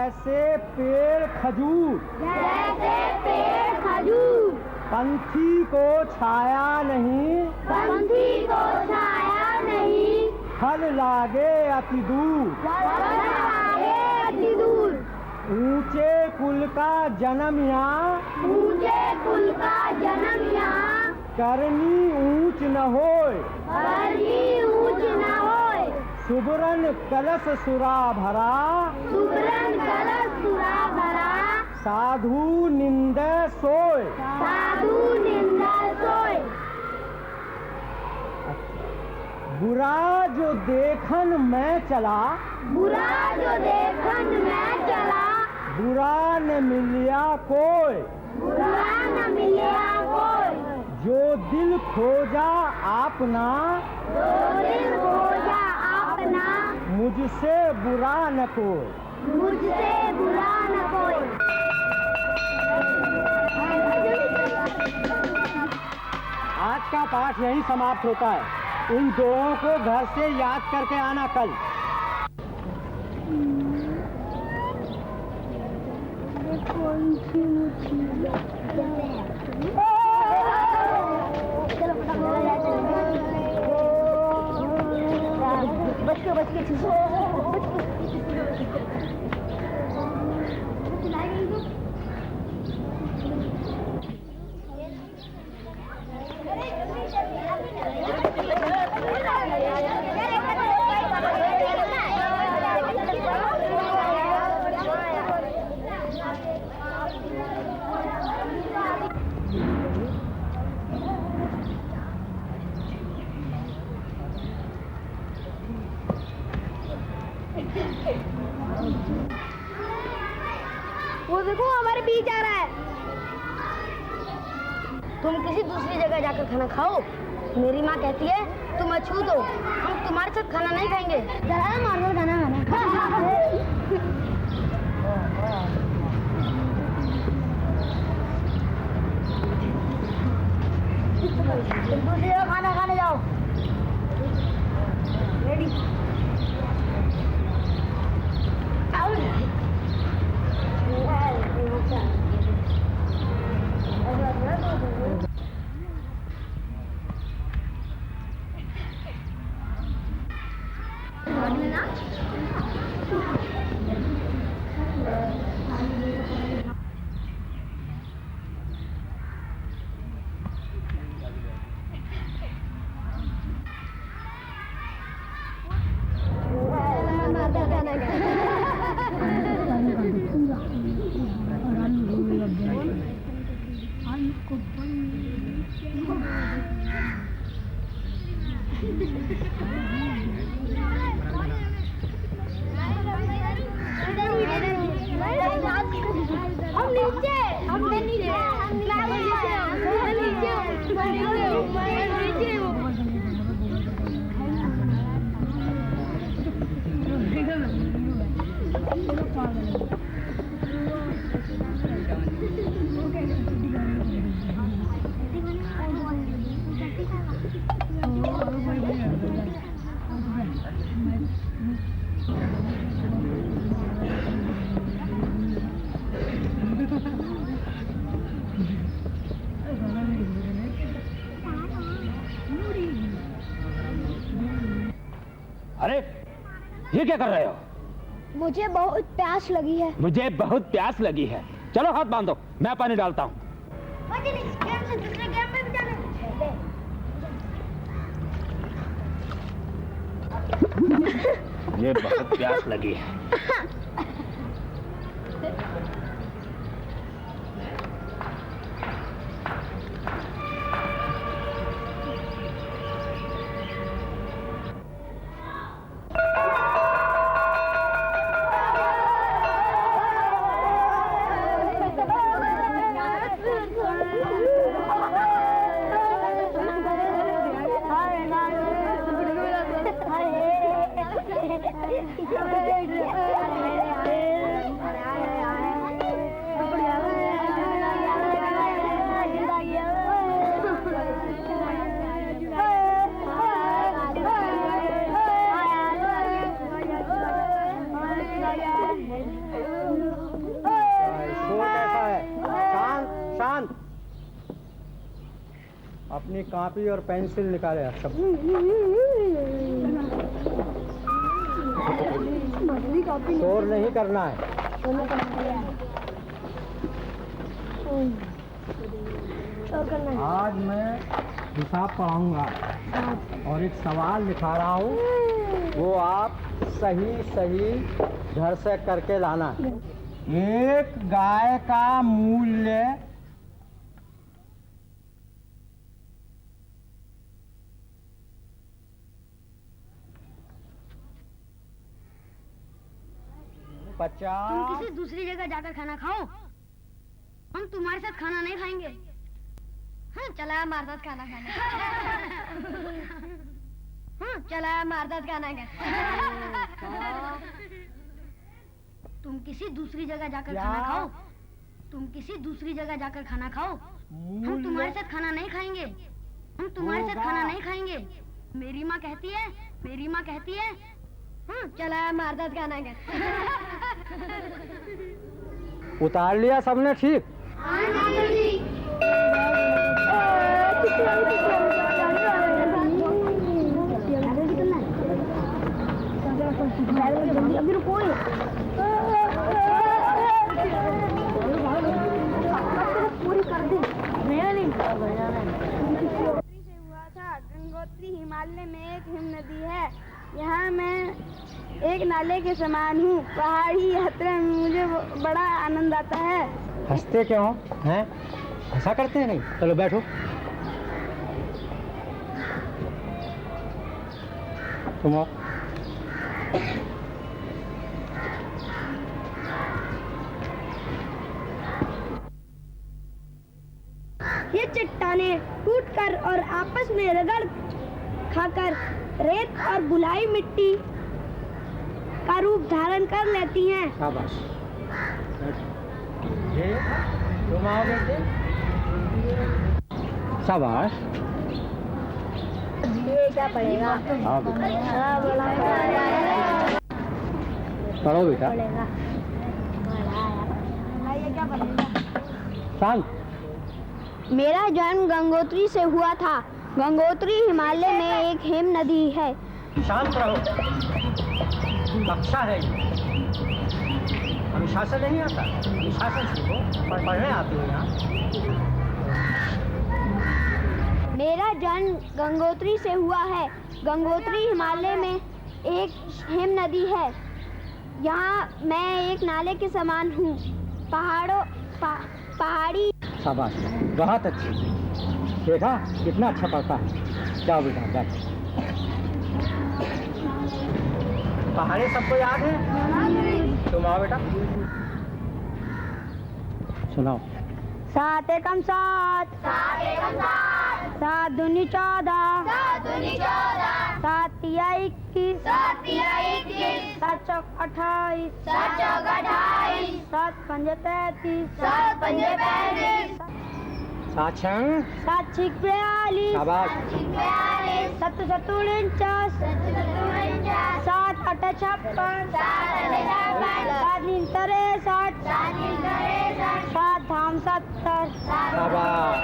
जैसे पेड़ खजूर, जैसे पेड़ खजूर, पंछी को छाया नहीं, पंछी को छाया नहीं, फल लागे अति दूर, फल लागे अति दूर, ऊंचे कुल का जन्म यहाँ, ऊंचे कुल का जन्म यहाँ, करनी ऊंच न होय, करनी ऊंच न होय, सुबरन कलश सुरा भरा, सुबरन कलश सुरा भरा, साधु निंदे सोय। साधु निंदा सोय। बुरा जो देखन मैं चला, बुरा जो देखन मैं चला, बुरा न मिलिया कोई, बुरा न मिलिया कोई, जो दिल खोजा आपना, जो दिल खोजा अपना, मुझसे बुरा न कोई। मुझसे बुरा न कोई। आज का पाठ यही समाप्त होता है। इन दोहों को घर से याद करके आना कल। बच के वो देखो हमारे बीच आ रहा है। तुम किसी दूसरी जगह जाकर खाना खाओ। मेरी माँ कहती है तुम अछूत हो, हम तुम्हारे साथ खाना नहीं खाएंगे। जरा नॉर्मल खाना खाना। दूसरी जगह खाना खाने जाओ। रेडी? अरे ये क्या कर रहे हो? मुझे बहुत प्यास लगी है। मुझे बहुत प्यास लगी है। चलो हाथ बांधो, मैं पानी डालता हूँ। दूसरे गेम में भी जाना। मुझे बहुत प्यास लगी है। अपनी कॉपी और पेंसिल निकाले सब। शोर नहीं करना है। आज मैं हिसाब पढ़ाऊंगा और एक सवाल लिखा रहा हूँ, वो आप सही सही घर से करके लाना। एक गाय का मूल्य 50। तुम किसी दूसरी जगह जाकर खाना खाओ, हम तुम्हारे साथ खाना नहीं खाएंगे। हाँ चला हमारे साथ खाना खाने। हाँ चला हमारे साथ खाना खाने। तुम किसी दूसरी जगह जाकर खाना खाओ, तुम किसी दूसरी जगह जाकर खाना खाओ, हम तुम्हारे साथ खाना नहीं खाएंगे। हम तुम्हारे साथ खाना नहीं खाएंगे। मेरी माँ कहती है, मेरी माँ कहती है। हाँ चला हमारे साथ खाना खाने। उतार लिया सबने? ठीक। अभी रुको। पूरी कर दे। नहीं से हुआ था। गंगोत्री हिमालय में एक हिम नदी है। यहाँ मैं एक नाले के समान हूँ। पहाड़ी यात्रा में मुझे बड़ा आनंद आता है। हंसते क्यों हैं? हंसा करते हैं नहीं? चलो बैठो। तुम आओ। ये चट्टानें टूटकर और आपस में रगड़ खाकर रेत और बुलाई मिट्टी का रूप धारण कर लेती हैं। शाबाश। ये तुम आओ बेटे। शाबाश। ये क्या पड़ेगा? आओ बेटा। पढ़ो बेटा। ये क्या पड़ेगा? शांत। मेरा जन्म गंगोत्री से हुआ था। गंगोत्री हिमालय में एक हिम नदी है। शांत रहो। कक्षा है ये। अनुशासन नहीं आता। अनुशासन सीखो। पढ़ने आते हो यहाँ। मेरा जन्म गंगोत्री से हुआ है। गंगोत्री हिमालय में एक हिम नदी है। यहाँ मैं एक नाले के समान हूँ। पहाड़ी। शाबाश, बहुत अच्छी। देखा कितना अच्छा पढ़ता है। जाओ बेटा बैठ। पहाड़े सबको याद है? तुम आओ बेटा। सुनाओ। 7 एकम 7, 7 दूनी 14, 7 तिया 21, 7 चौक 28, 7 पंजे 33, 7 छः 7 छिक 42, शाबाश। 7 7 49, 7 8 56, 7 9 63, 7 धाम 70। शाबाश।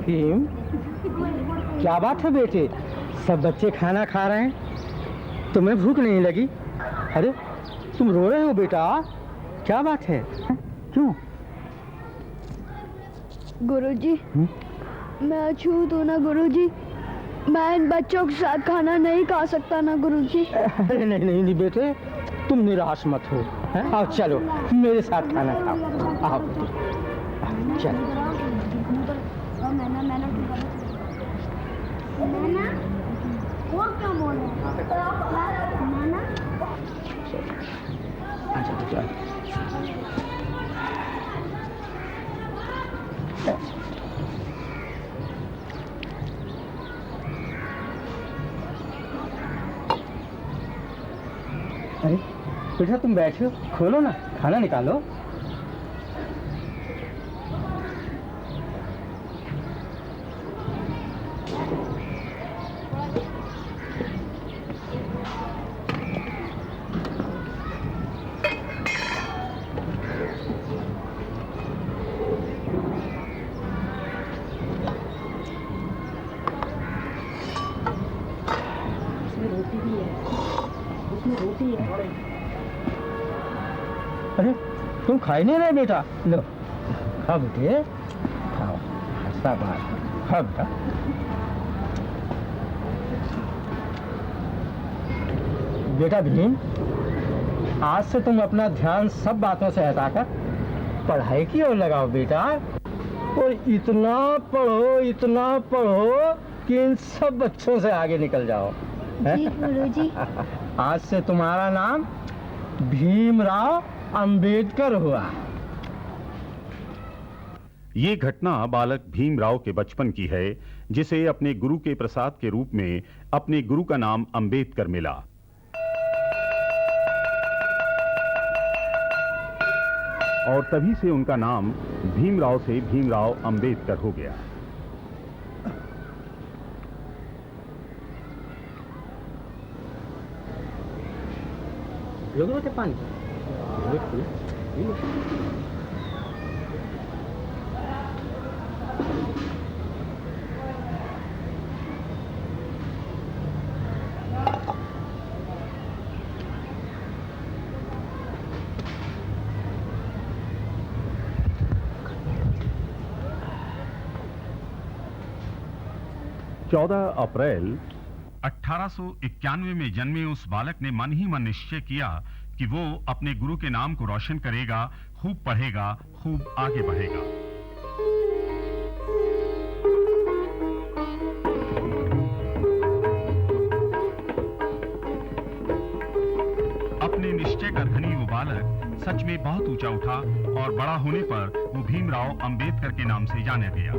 भीम, क्या बात है बेटे? सब बच्चे खाना खा रहे हैं, तुम्हें भूख नहीं लगी? अरे तुम रो रहे हो बेटा, क्या बात है? क्यों? गुरुजी, मैं अछूत हूँ ना गुरुजी। मैं इन बच्चों के साथ खाना नहीं खा सकता ना गुरुजी। अरे नहीं नहीं नहीं बेटे, तुम निराश मत हो। आओ चलो मेरे साथ खाना खाओ। आओ बेटे, चलो। और क्या बोले नाना? अच्छा बेटा, अरे बेटा तुम बैठो, खोलो ना, खाना निकालो। अरे तुम खा ही नहीं रहे बेटा, लो खाओ बेटे, खाओ, शाबाश, खाओ बेटा। बेटा भीम, आज से तुम अपना ध्यान सब बातों से हटाकर पढ़ाई की ओर लगाओ बेटा, और इतना पढ़ो कि इन सब बच्चों से आगे निकल जाओ। जी गुरुजी। आज से तुम्हारा नाम भीमराव अंबेडकर हुआ। ये घटना बालक भीमराव के बचपन की है, जिसे अपने गुरु के प्रसाद के रूप में अपने गुरु का नाम अंबेडकर मिला। और तभी से उनका नाम भीमराव से भीमराव अंबेडकर हो गया। लोगों के पानी 14 अप्रैल 1891 में जन्मे उस बालक ने मन ही मन निश्चय किया कि वो अपने गुरु के नाम को रोशन करेगा, खूब पढ़ेगा, खूब आगे बढ़ेगा। अपने निश्चय का धनी वो बालक सच में बहुत ऊंचा उठा और बड़ा होने पर वो भीमराव अंबेडकर के नाम से जाना गया।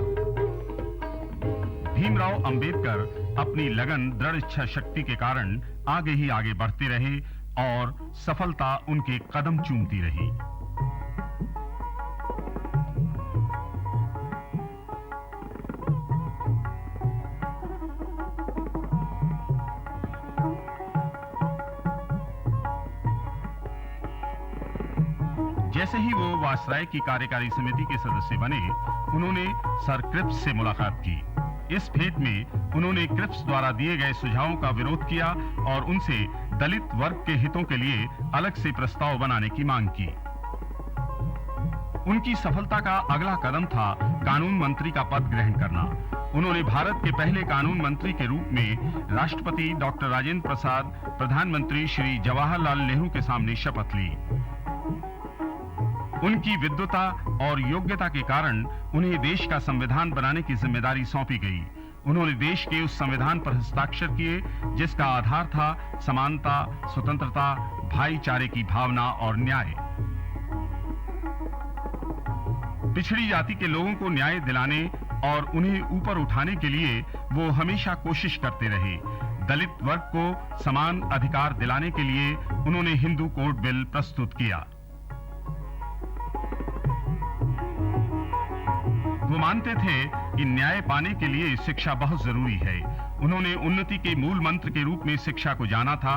भीमराव अंबेडकर अपनी लगन, दृढ़ इच्छा शक्ति के कारण आगे ही आगे बढ़ते रहे और सफलता उनके कदम चूमती रही। जैसे ही वो वायसराय की कार्यकारी समिति के सदस्य बने, उन्होंने सर क्रिप्स से मुलाकात की। इस भेंट में उन्होंने क्रिप्स द्वारा दिए गए सुझावों का विरोध किया और उनसे दलित वर्ग के हितों के लिए अलग से प्रस्ताव बनाने की मांग की। उनकी सफलता का अगला कदम था कानून मंत्री का पद ग्रहण करना। उन्होंने भारत के पहले कानून मंत्री के रूप में राष्ट्रपति डॉक्टर राजेंद्र प्रसाद, प्रधानमंत्री श्री जवाहरलाल नेहरू के सामने शपथ ली। उनकी विद्वता और योग्यता के कारण उन्हें देश का संविधान बनाने की जिम्मेदारी सौंपी गई। उन्होंने देश के उस संविधान पर हस्ताक्षर किए जिसका आधार था समानता, स्वतंत्रता, भाईचारे की भावना और न्याय। पिछड़ी जाति के लोगों को न्याय दिलाने और उन्हें ऊपर उठाने के लिए वो हमेशा कोशिश करते रहे। दलित वर्ग को समान अधिकार दिलाने के लिए उन्होंने हिंदू कोड बिल प्रस्तुत किया। वो मानते थे कि न्याय पाने के लिए शिक्षा बहुत जरूरी है। उन्होंने उन्नति के मूल मंत्र के रूप में शिक्षा को जाना था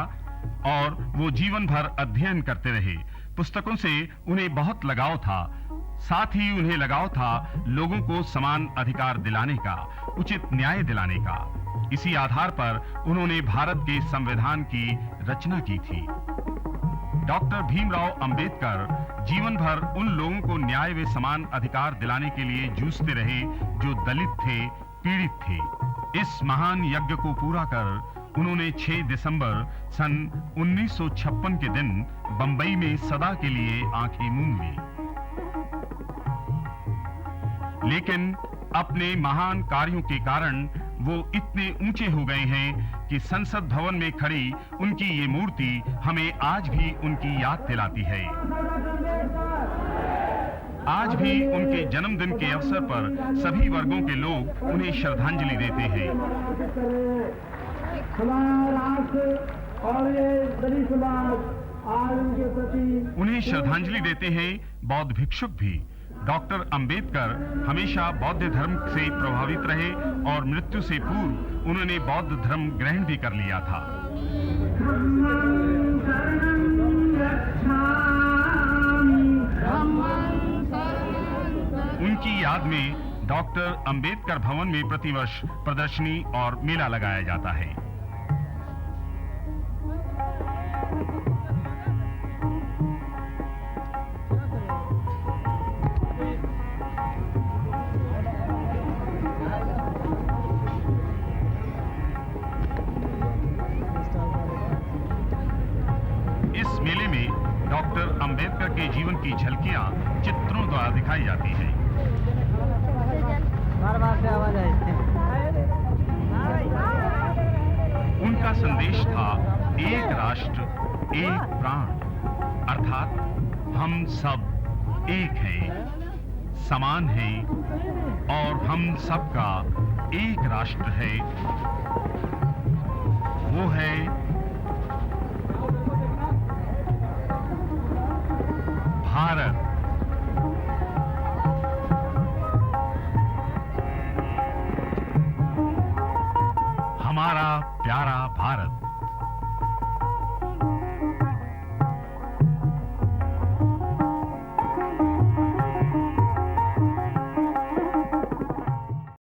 और वो जीवन भर अध्ययन करते रहे। पुस्तकों से उन्हें बहुत लगाव था, साथ ही उन्हें लगाव था लोगों को समान अधिकार दिलाने का, उचित न्याय दिलाने का। इसी आधार पर उन्होंने भारत के संविधान की रचना की थी। डॉक्टर भीमराव अंबेडकर जीवन भर उन लोगों को न्याय व समान अधिकार दिलाने के लिए जूझते रहे जो दलित थे, पीड़ित थे। इस महान यज्ञ को पूरा कर उन्होंने 6 दिसंबर सन 1956 के दिन बंबई में सदा के लिए आंखें मूंद ली। लेकिन अपने महान कार्यों के कारण वो इतने ऊंचे हो गए हैं कि संसद भवन में खड़ी उनकी ये मूर्ति हमें आज भी उनकी याद दिलाती है। आज भी उनके जन्मदिन के अवसर पर सभी वर्गों के लोग उन्हें श्रद्धांजलि देते हैं। उन्हें श्रद्धांजलि देते हैं बौद्ध भिक्षुक भी। डॉक्टर अंबेडकर हमेशा बौद्ध धर्म से प्रभावित रहे और मृत्यु से पूर्व उन्होंने बौद्ध धर्म ग्रहण भी कर लिया था। उनकी याद में डॉक्टर अंबेडकर भवन में प्रतिवर्ष प्रदर्शनी और मेला लगाया जाता है। इस मेले में डॉक्टर अंबेडकर के जीवन की झलकियां चित्रों द्वारा दिखाई जाती हैं। बार-बार से आवाज आई। उनका संदेश था एक राष्ट्र एक प्राण, अर्थात हम सब एक हैं, समान हैं और हम सबका एक राष्ट्र है, वो है भारत। हमारा प्यारा भारत।